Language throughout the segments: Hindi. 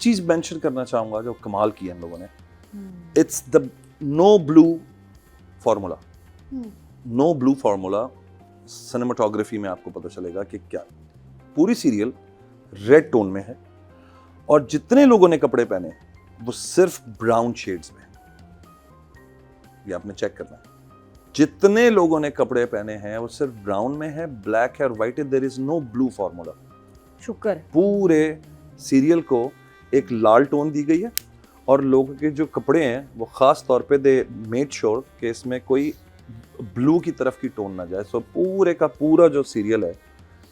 चीज मेंशन करना चाहूंगा जो कमाल किया इन लोगों ने, it's the no blue formula. No blue formula cinematography में आपको पता चलेगा कि क्या पूरी सीरियल रेड टोन में है और जितने लोगों ने कपड़े पहने वो सिर्फ ब्राउन शेड्स में, ये आपने चेक करना है। जितने लोगों ने कपड़े पहने हैं वो सिर्फ ब्राउन में है, ब्लैक है और व्हाइट है। There is no blue formula. शुक्र। पूरे सीरियल को एक लाल टोन दी गई है और लोगों के जो कपड़े हैं वो खास तौर पे दे मेड श्योर कि इसमें कोई ब्लू की तरफ की टोन ना जाए। सो पूरे का पूरा जो सीरियल है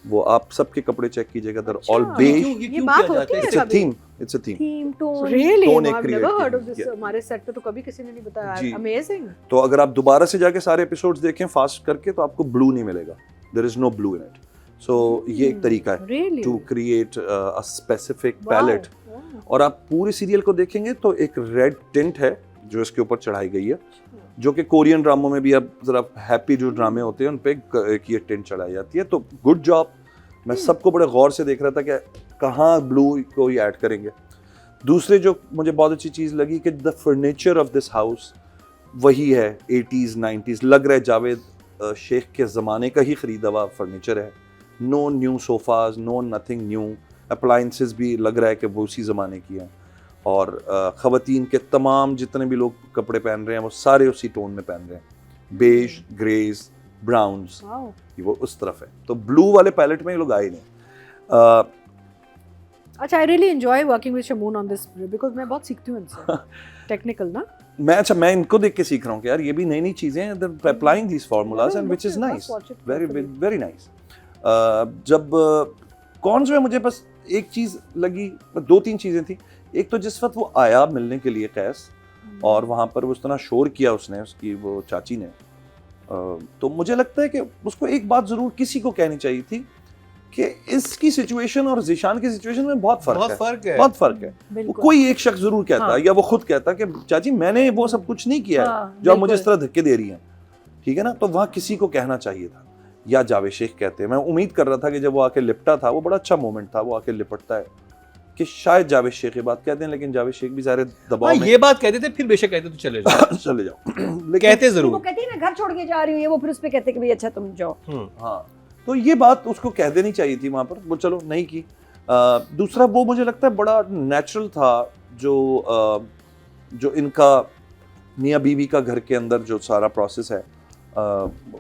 वो आप सबके कपड़े चेक कीजिएगा, दर ऑल बेज। ये बात होती है इट्स अ कभी? Theme, it's a theme. Theme tone, Really? Tone एक I've create never heard किया। of this। Yeah. हमारे सेट पे तो कभी किसी ने नहीं बताया। जी। अमेजिंग। तो अगर आप दोबारा से जाके सारे एपिसोड्स देखें फास्ट करके तो आपको ब्लू नहीं मिलेगा, there is no blue in it. So ये एक तरीका है Really? To create a specific Wow. Palette. Wow. और आप पूरे सीरियल को देखेंगे तो एक रेड टिंट है जो इसके ऊपर चढ़ाई गई है, जो कि कोरियन ड्रामों में भी अब जरा हैप्पी जो ड्रामे होते हैं उन पे एक ये टिंट चढ़ाई जाती है। तो गुड जॉब। मैं सबको बड़े गौर से देख रहा था कि कहाँ ब्लू को ही ऐड करेंगे। दूसरे जो मुझे बहुत अच्छी चीज़ लगी कि the furniture of this house वही है 80s 90s, लग रहा है जावेद शेख के ज़माने का ही ख़रीदा हुआ फर्नीचर है। No new sofas, no nothing new. Appliances भी लग रहा है कि वो उसी ज़माने की हैं और ख़वातीन के तमाम जितने भी लोग कपड़े पहन रहे हैं वो सारे उसी टोन में पहन रहे हैं, बेज, ग्रेज, ब्राउन्स। Wow. वो उस तरफ है। तो ब्लू वाले पैलेट में ये लोग आए नहीं। अच्छा, I really enjoy working with Shamoon on this because मैं बहुत सीखती हूं इनसे। टेक्निकल ना। मैं इनको देख के सीख रहा हूँ कि यार ये भी नई नई चीजें हैं, they're applying these formulas and which is nice, very nice। जब कॉन्स में मुझे बस एक चीज लगी, दो तीन चीजें थी। एक तो जिस वक्त वो आया मिलने के लिए कैस और वहां पर वो उस तरह शोर किया उसने, उसकी वो चाची ने, तो मुझे लगता है कि उसको एक बात जरूर किसी को कहनी चाहिए थी कि इसकी सिचुएशन और जिशान की सिचुएशन में बहुत फर्क है। बहुत फर्क है। वो कोई एक शख्स जरूर कहता हाँ। या वो खुद कहता कि चाची मैंने वो सब कुछ नहीं किया हाँ, जो आप मुझे इस तरह धक्के दे रही हैं, ठीक है ना। तो वहाँ किसी को कहना चाहिए था, या जावेद शेख कहते हैं। मैं उम्मीद कर रहा था कि जब वो आके लिपटा था, वो बड़ा अच्छा मोमेंट था, वो आके लिपटता है कि शायद जावेद शेख ये बात कहते हैं, लेकिन जावेद शेख भी सारे दबाव में ये बात कहते थे, फिर बेशक कहते तो चले जाओ चले जाओ, लेकिन कहते वो जरूर। कहती है ना घर छोड़ के जा रही हूँ, ये वो फिर उस पे कहते कि भाई अच्छा तुम जाओ। हाँ, तो ये बात उसको कह देनी चाहिए थी वहां पर, वो चलो नहीं की। दूसरा वो मुझे लगता है बड़ा नेचुरल था जो इनका मियाँ बीवी का घर के अंदर जो सारा प्रोसेस है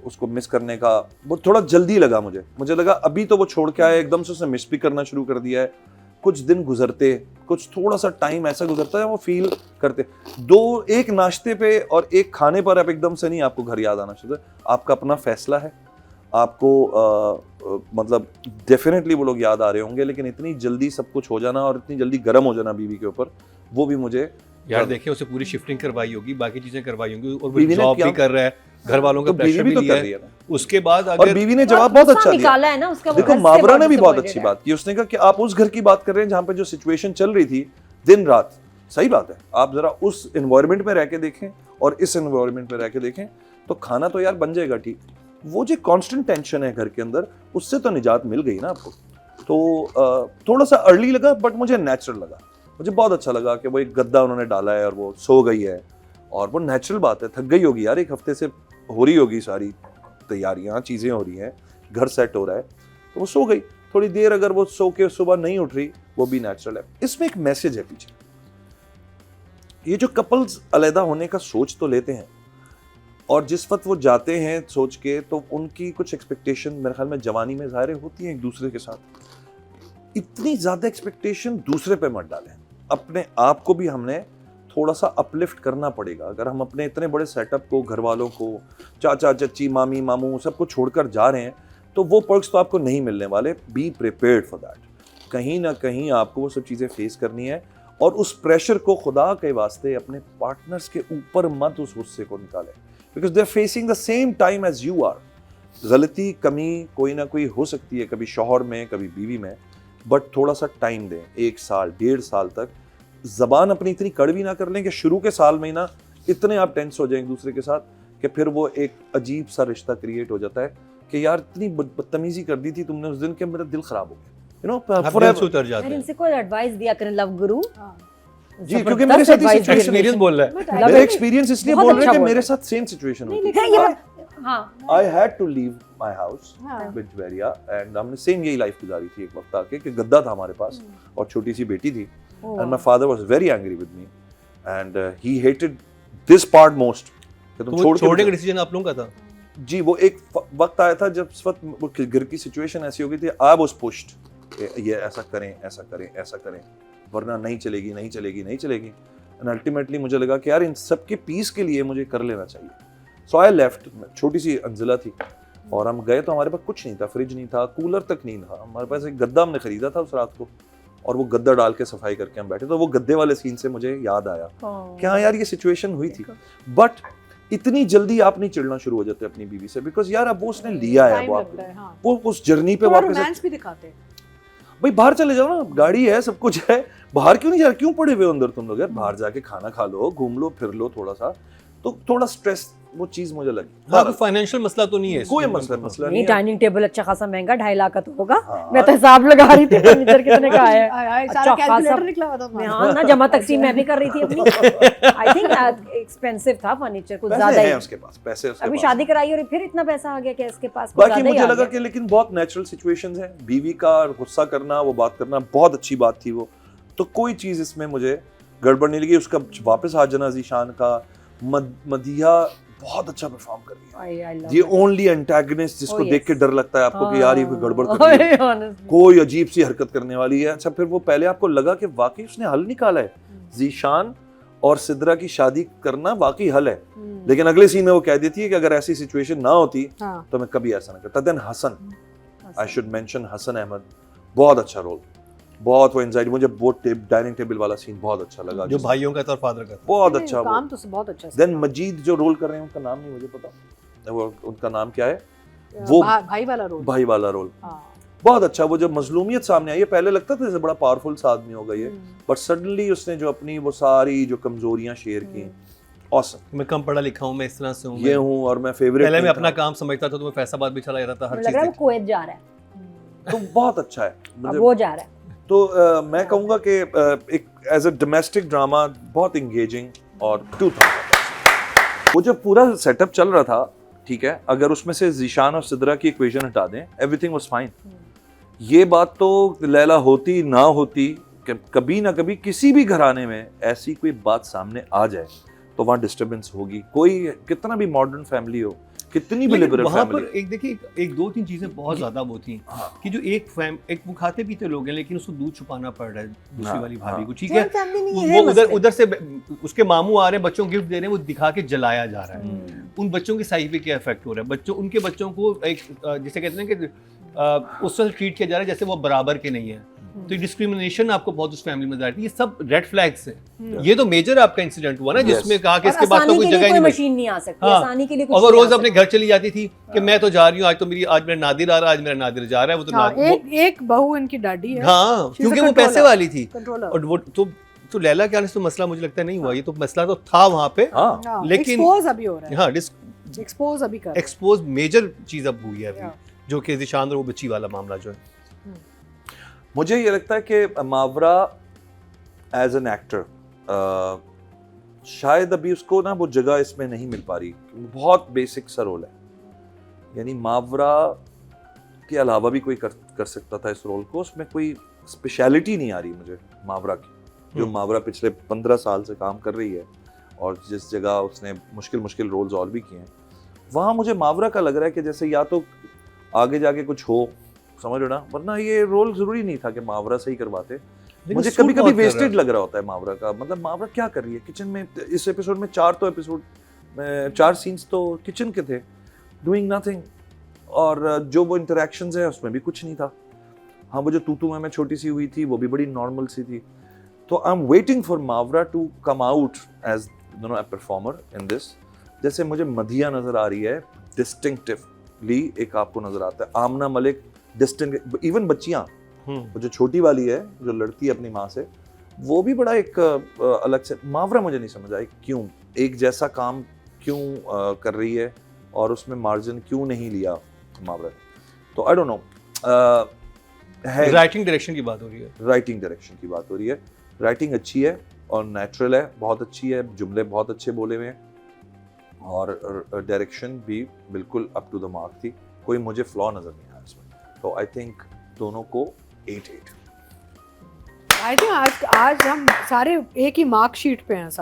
उसको मिस करने का, वो थोड़ा जल्दी लगा मुझे लगा अभी तो वो छोड़ के आया, एकदम से उसे मिस भी करना शुरू कर दिया है। कुछ दिन गुजरते, कुछ थोड़ा सा टाइम ऐसा गुजरता है वो फील करते, एक नाश्ते पे और एक खाने पर आप एकदम से नहीं आपको घर याद आना शुरू। आपका अपना फैसला है, आपको मतलब डेफिनेटली वो लोग याद आ रहे होंगे, लेकिन इतनी जल्दी सब कुछ हो जाना और इतनी जल्दी गर्म हो जाना बीवी के ऊपर, वो भी मुझे यार देखिए उसे पूरी शिफ्टिंग करवाई होगी, बाकी चीजें करवाई होंगी और वो बीवी ने जॉब क्या- भी कर रहा है, घर वालों का तो बीवी प्रेशर भी भी तो लिया कर रही है। है ना। उसके बाद और अगर बीवी ने जवाब बहुत अच्छा दिया। निकाला है ना उसका। देखो मावरा ने भी बहुत अच्छी बात की, उसने कहा कि आप उस घर की बात कर रहे हैं जहाँ पे जो सिचुएशन चल रही थी दिन रात, सही बात है, आप जरा उस एनवायरनमेंट में रह के देखें और इस एनवायरनमेंट में रह के देखें तो खाना तो यार बन जाएगा ठीक। वो जो कांस्टेंट टेंशन है घर के अंदर, उससे तो निजात मिल गई ना आपको। तो थोड़ा सा अर्ली लगा बट मुझे नेचुरल लगा, मुझे बहुत अच्छा लगा कि वो एक गद्दा उन्होंने डाला है और वो सो गई है, और वो नेचुरल बात है, थक गई होगी यार, एक हफ्ते से हो रही होगी सारी तैयारियां, चीज़ें हो रही हैं, घर सेट हो रहा है, तो वो सो गई थोड़ी देर। अगर वो सो के सुबह नहीं उठ रही वो भी नेचुरल है। इसमें एक मैसेज है पीछे, ये जो कपल्स अलहदा होने का सोच तो लेते हैं और जिस वक्त वो जाते हैं सोच के, तो उनकी कुछ एक्सपेक्टेशन मेरे ख्याल में जवानी में ज़ाहिर होती हैं एक दूसरे के साथ। इतनी ज़्यादा एक्सपेक्टेशन दूसरे पे मत डालें, अपने आप को भी हमने थोड़ा सा अपलिफ्ट करना पड़ेगा। अगर हम अपने इतने बड़े सेटअप को, घर वालों को, चाचा चाची, मामी मामू सबको छोड़कर जा रहे हैं, तो वो पर्क्स तो आपको नहीं मिलने वाले। Be prepared for that. कहीं ना कहीं आपको वो सब चीज़ें फेस करनी है और उस प्रेशर को खुदा के वास्ते अपने पार्टनर्स के ऊपर मत उस गुस्से को निकालें, because they are facing the same time as you are. गलती कमी कोई ना कोई हो सकती है, कभी शौहर में कभी बीवी में, बट थोड़ा सा टाइम दें, 1 साल 1.5 साल तक। ज़बान अपनी इतनी कड़वी ना कर लें कि शुरू के साल में ही ना इतने आप टेंस हो जाएं एक दूसरे के साथ कि फिर वो एक अजीब सा रिश्ता क्रिएट हो जाता है कि यार इतनी बदतमीज़ी कर दी थी तुमने उस दिन के मेरा दिल ख़राब हो गया। यू नो आप फॉर दिल से उतर जाते यार हैं। इनसे कोई एडवाइस दिया करें लव गुरु। हाँ। जी, क्योंकि मेरे साथ ही एक्सपीरियंस बोल रहा है। But मेरा एक्सपीरियंस इसलिए बहुत बोल रहे अच्छा हैं कि बोल मेरे रहे साथ सेम सिचुएशन हुई नहीं, थी। लेकिन हाँ I had to leave my house हाँ। with Veria and हमने सेम यही लाइफ गुजारी थी एक वक्त आके कि गद्दा था हमारे पास और छोटी सी बेटी थी and my father was very angry with me and he hated this part most कि तुम तो वो छोड़ छोड़ने का के डिसीजन आप लोगों का था। जी वो एक वक्त आया था जब इस वक्त वो घर की सिचुएशन ऐसी हो गई थी I was pushed कि ये ऐसा करें ऐसा करें ऐसा करें वरना नहीं चलेगी नहीं चलेगी नहीं चलेगी एंड अल्टीमेटली मुझे लगा कि यार इन सब के पीस के लिए मुझे कर लेना चाहिए। सो आई लेफ्ट, छोटी सी अंजिला थी और हम गए तो हमारे पास कुछ नहीं था, फ्रिज नहीं था, कूलर तक नहीं था, हमारे पास एक गद्दा हमने खरीदा था उस रात को और वो गद्दा डाल के सफाई करके हम बैठे। तो वो गद्दे वाले सीन से मुझे याद आया कि हाँ यार ये सिचुएशन हुई थी। बट इतनी जल्दी आप नहीं चिढ़ना शुरू हो जाते अपनी बीवी से, बिकॉज यार अब वो उसने लिया है, टाइम लगता है, हाँ। वो उस जर्नी पे थोड़ा वापस रोमांस भी दिखाते हैं। भाई बाहर चले जाओ ना, गाड़ी है, सब कुछ है, बाहर क्यों नहीं जा रहे, क्यों पड़े हुए हो अंदर तुम लोग यार, बाहर जाके खाना खा लो, घूम लो, फिर लो थोड़ा सा, तो थोड़ा स्ट्रेस वो चीज मुझे लगी। हाँ, फाइनेंशियल मसला तो नहीं है कोई इसमें। मसला नहीं, नहीं है। डाइनिंग टेबल अच्छा खासा महंगा 2.5 लाख का तो होगा। हाँ। मैं तो हिसाब लगा रही थी फर्नीचर कितने का आया है। सारा अच्छा कैलकुलेटर खासा। निकला हुआ था हमारा। हाँ ना, जमा तकसीम मैं भी कर रही थी अपनी। आई थिंक एक्सपेंसिव था फर्नीचर, कुछ पैसे ज्यादा हैं ही। उसके पास, पैसे उसके अभी पास शादी हैं। कराई और फिर इतना पैसा आ गया कि इसके पास कुछ बाकी ज्यादा ही मुझे आ लगा गया। कि लेकिन बहुत नेचुरल सिचुएशंस हैं, बीवी का गुस्सा करना, वो बात करना बहुत अच्छी बात थी वो, तो कोई चीज इसमें मुझे गड़बड़ नहीं लगी। उसका वापस आ जाना जीशान का, मदिया बहुत अच्छा परफॉर्म कर रही है, ये ओनली एंटागनिस्ट जिसको Oh, देख के yes. डर लगता है आपको कि यार ये कोई गड़बड़ कर रही है, Honestly. कोई अजीब सी हरकत करने वाली है। अच्छा फिर वो पहले आपको लगा कि वाकई उसने हल निकाला है, जीशान और सिद्रा की शादी करना वाकई हल है, लेकिन अगले सीन में वो कह देती है कि अगर ऐसी सिचुएशन ना होती हाँ। तो मैं कभी ऐसा ना करता। Then Hassan, I should mention Hassan Ahmed, बहुत अच्छा रोल, बहुत वो एंजाइटी, मुझे वो डाइनिंग टेबल वाला सीन बहुत अच्छा लगा, जो भाइयों का था और फादर का था। बहुत नहीं, अच्छा। काम तो बहुत अच्छा। देन मजीद जो रोल कर रहे हैं उनका नाम नहीं मुझे पता, वो उनका नाम क्या है, वो भाई वाला रोल। भाई वाला रोल हाँ। बहुत अच्छा। वो जो मजलूमियत सामने आई है, पहले लगता था जैसे बड़ा पावरफुल सा आदमी होगा ये, बट सडनली उसने जो अपनी वो सारी जो कमजोरियां शेयर की, ऑसम। मैं कम पढ़ा लिखा हूँ, मैं इस तरह से हूँ, ये हूँ और मैं फेवरेट, पहले मैं अपना काम समझता था तो मैं फैसलाबाद भी चला जाता था, हर लग रहा है वो चीज। कुवैत जा रहा है, तो बहुत अच्छा है अब मुझे। वो जा रहा है। तो मैं कहूँगा कि एक एज अ डोमेस्टिक ड्रामा बहुत इंगेजिंग और 2000 वो जो पूरा सेटअप चल रहा था, ठीक है, अगर उसमें से जीशान और सिद्रा की इक्वेशन हटा दें, एवरीथिंग वाज फाइन। ये बात तो लैला होती ना होती कि कभी ना कभी किसी भी घराने में ऐसी कोई बात सामने आ जाए तो वहाँ डिस्टर्बेंस होगी, कोई कितना भी मॉडर्न फैमिली हो, कितनी भी लेकिन लिबरल वहाँ पर फैमिली। एक देखिए, एक दो तीन चीजें बहुत ज्यादा वो थी कि जो एक वो खाते पीते लोग हैं लेकिन उसको दूध छुपाना पड़ रहा है दूसरी हाँ, वाली भाभी हाँ। को, ठीक है, Joint family में ये वो मसले। उधर से उसके मामू आ रहे हैं, बच्चों को गिफ्ट दे रहे हैं, वो दिखा के जलाया जा रहा है। उन बच्चों की साइज पे क्या इफेक्ट हो रहा है, उनके बच्चों को एक जैसे कहते हैं कि उस तरह ट्रीट किया जा रहा है जैसे वो बराबर के नहीं है। तो डिस्क्रिमिनेशन आपको बहुत उस फैमिली में नजर आती है। ये सब रेड फ्लैग्स हैं। ये तो मेजर आपका इंसिडेंट हुआ ना, जिसमें कहा कि इसके बाद तो कोई जगह ही नहीं मशीन नहीं आ सकती, हाँ। आसानी के लिए और वो कुछ नहीं रोज आ अपने सकता। घर चली जाती थी कि मैं तो जा रही हूँ, आज मेरा नादिर आ रहा है, आज मेरा नादिर जा रहा है, वो तो हाँ, नादिर एक बहू इनकी डैडी है। हाँ, She's a क्योंकि वो controller. पैसे वाली थी। कंट्रोलर। और वो तो लैला के आने से तो मसला मुझे लगता है नहीं हुआ, ये तो मसला तो था वहाँ पे। हाँ, लेकिन एक्सपोज अभी हो रहा है। हाँ, एक्सपोज अभी कर रहे हैं। एक्सपोज मेजर चीज अब हुई है अभी, Yeah. जो कि जिशान और वो बच्ची वाला मामला जो है। मुझे ये लगता है कि मावरा एज एन एक्टर शायद अभी उसको ना वो जगह इसमें नहीं मिल पा रही, बहुत बेसिक सा रोल है, यानी मावरा के अलावा भी कोई कर सकता था इस रोल को, उसमें कोई स्पेशलिटी नहीं आ रही मुझे मावरा की, जो मावरा पिछले 15 साल से काम कर रही है और जिस जगह उसने मुश्किल रोल्स और भी किए हैं, वहाँ मुझे मावरा का लग रहा है कि जैसे या तो आगे जाके कुछ हो, समझ लो ना, वरना ये रोल जरूरी नहीं था कि मावरा से ही करवाते। मुझे सूट कभी कभी बहुत कर वेस्टेड रहा लग रहा होता है मावरा का, मतलब मावरा क्या कर रही है किचन में, इस एपिसोड में 4 सीन्स तो किचन के थे, डूइंग नथिंग, और जो वो इंटरेक्शंस है उसमें भी कुछ नहीं था। हाँ, वो जो तू मैं छोटी सी हुई थी वो भी बड़ी नॉर्मल सी थी। तो I am waiting for Mawra to come out as a performer in this. जैसे मुझे मधिया नजर आ रही है डिस्टिंक्टिवली, एक आपको नजर आता है आमना मलिक डिस्टिंक्ट, इवन बच्चियां, वो जो छोटी वाली है जो लड़ती है अपनी माँ से, वो भी बड़ा एक अलग से। मावरा मुझे नहीं समझ आई क्यों एक जैसा काम क्यों कर रही है और उसमें मार्जिन क्यों नहीं लिया मावरा, तो आई डोंट नो। है। राइटिंग डायरेक्शन की बात हो रही है। राइटिंग डायरेक्शन की बात हो रही है। राइटिंग अच्छी है और नेचुरल है, बहुत अच्छी है, जुमले बहुत अच्छे बोले हुए हैं और डायरेक्शन भी बिल्कुल अप टू द मार्क थी, कोई मुझे फ्लॉ नजर नहीं आया इसमें। तो आई थिंक दोनों को 8-8। आई थिंक आज हम सारे एक ही मार्क शीट पे हैं।